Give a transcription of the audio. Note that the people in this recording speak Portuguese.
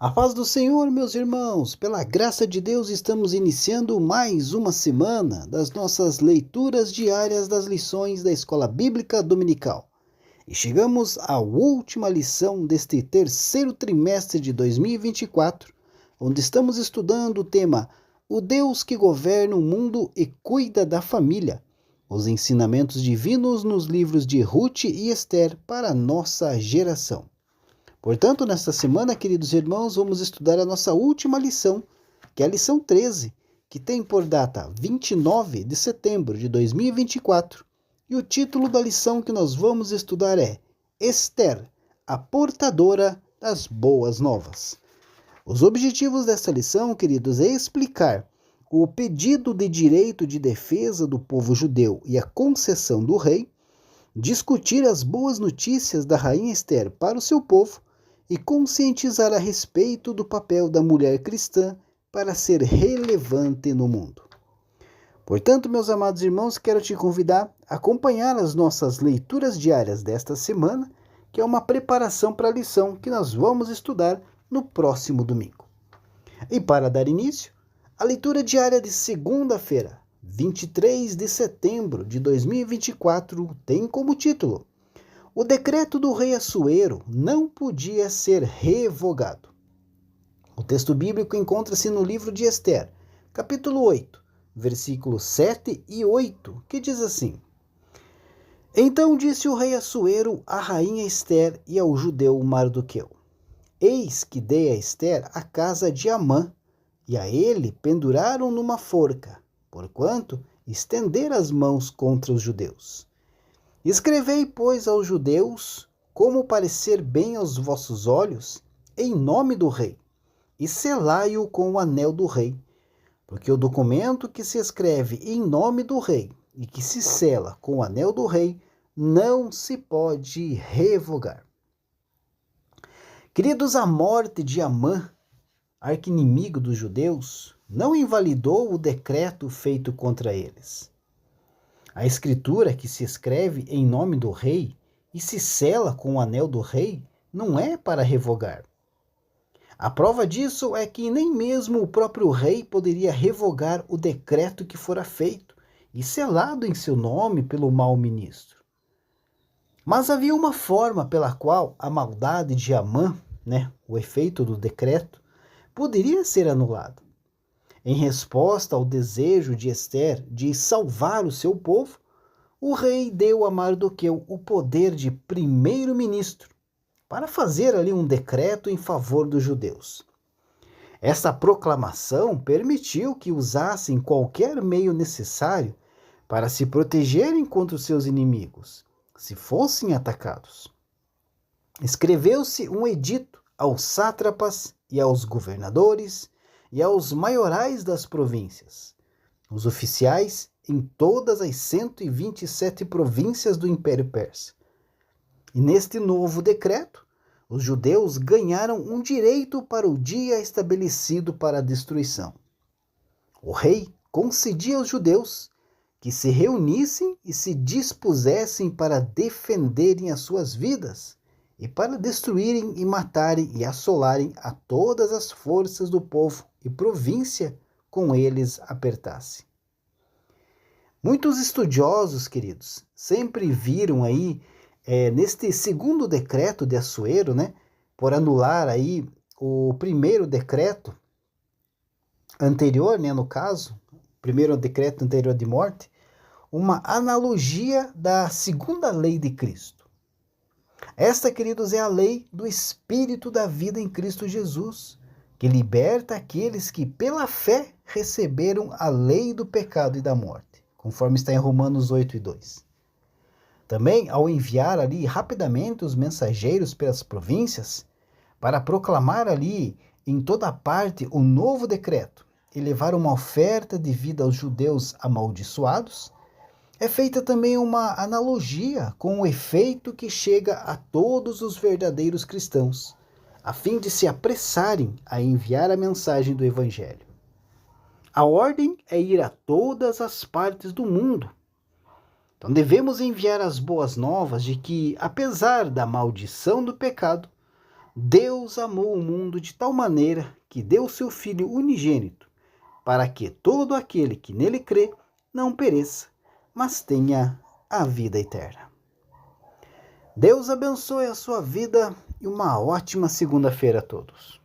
A paz do Senhor, meus irmãos, pela graça de Deus, estamos iniciando mais uma semana das nossas leituras diárias das lições da Escola Bíblica Dominical. E chegamos à última lição deste terceiro trimestre de 2024, onde estamos estudando o tema O Deus que governa o mundo e cuida da família, os ensinamentos divinos nos livros de Ruth e Esther para a nossa geração. Portanto, nesta semana, queridos irmãos, vamos estudar a nossa última lição, que é a lição 13, que tem por data 29 de setembro de 2024. E o título da lição que nós vamos estudar é Esther, a portadora das boas novas. Os objetivos desta lição, queridos, é explicar o pedido de direito de defesa do povo judeu e a concessão do rei, discutir as boas notícias da rainha Esther para o seu povo, e conscientizar a respeito do papel da mulher cristã para ser relevante no mundo. Portanto, meus amados irmãos, quero te convidar a acompanhar as nossas leituras diárias desta semana, que é uma preparação para a lição que nós vamos estudar no próximo domingo. E para dar início, a leitura diária de segunda-feira, 23 de setembro de 2024, tem como título: O decreto do rei Assuero não podia ser revogado. O texto bíblico encontra-se no livro de Esther, capítulo 8, versículos 7 e 8, que diz assim: Então disse o rei Assuero à rainha Esther e ao judeu Mardoqueu: Eis que dei a Esther a casa de Amã, e a ele penduraram numa forca, porquanto estender as mãos contra os judeus. Escrevei, pois, aos judeus, como parecer bem aos vossos olhos, em nome do rei, e selai-o com o anel do rei, porque o documento que se escreve em nome do rei e que se sela com o anel do rei não se pode revogar. Queridos, a morte de Amã, arqui-inimigo dos judeus, não invalidou o decreto feito contra eles. A escritura que se escreve em nome do rei e se sela com o anel do rei não é para revogar. A prova disso é que nem mesmo o próprio rei poderia revogar o decreto que fora feito e selado em seu nome pelo mau ministro. Mas havia uma forma pela qual a maldade de Amã, o efeito do decreto, poderia ser anulado. Em resposta ao desejo de Esther de salvar o seu povo, o rei deu a Mardoqueu o poder de primeiro-ministro para fazer ali um decreto em favor dos judeus. Essa proclamação permitiu que usassem qualquer meio necessário para se protegerem contra os seus inimigos, se fossem atacados. Escreveu-se um edito aos sátrapas e aos governadores e aos maiorais das províncias, os oficiais em todas as 127 províncias do Império Persa. E neste novo decreto, os judeus ganharam um direito para o dia estabelecido para a destruição. O rei concedia aos judeus que se reunissem e se dispusessem para defenderem as suas vidas e para destruírem e matarem e assolarem a todas as forças do povo e província com eles apertasse. Muitos estudiosos, queridos, sempre viram aí, neste segundo decreto de Assuero, por anular aí o primeiro decreto anterior, no caso, primeiro decreto anterior de morte, uma analogia da segunda lei de Cristo. Esta, queridos, é a lei do Espírito da vida em Cristo Jesus, que liberta aqueles que pela fé receberam a lei do pecado e da morte, conforme está em Romanos 8:2. Também, ao enviar ali rapidamente os mensageiros pelas províncias, para proclamar ali em toda parte o novo decreto e levar uma oferta de vida aos judeus amaldiçoados, é feita também uma analogia com o efeito que chega a todos os verdadeiros cristãos, a fim de se apressarem a enviar a mensagem do Evangelho. A ordem é ir a todas as partes do mundo. Então devemos enviar as boas novas de que, apesar da maldição do pecado, Deus amou o mundo de tal maneira que deu seu Filho unigênito, para que todo aquele que nele crê não pereça, mas tenha a vida eterna. Deus abençoe a sua vida e uma ótima segunda-feira a todos.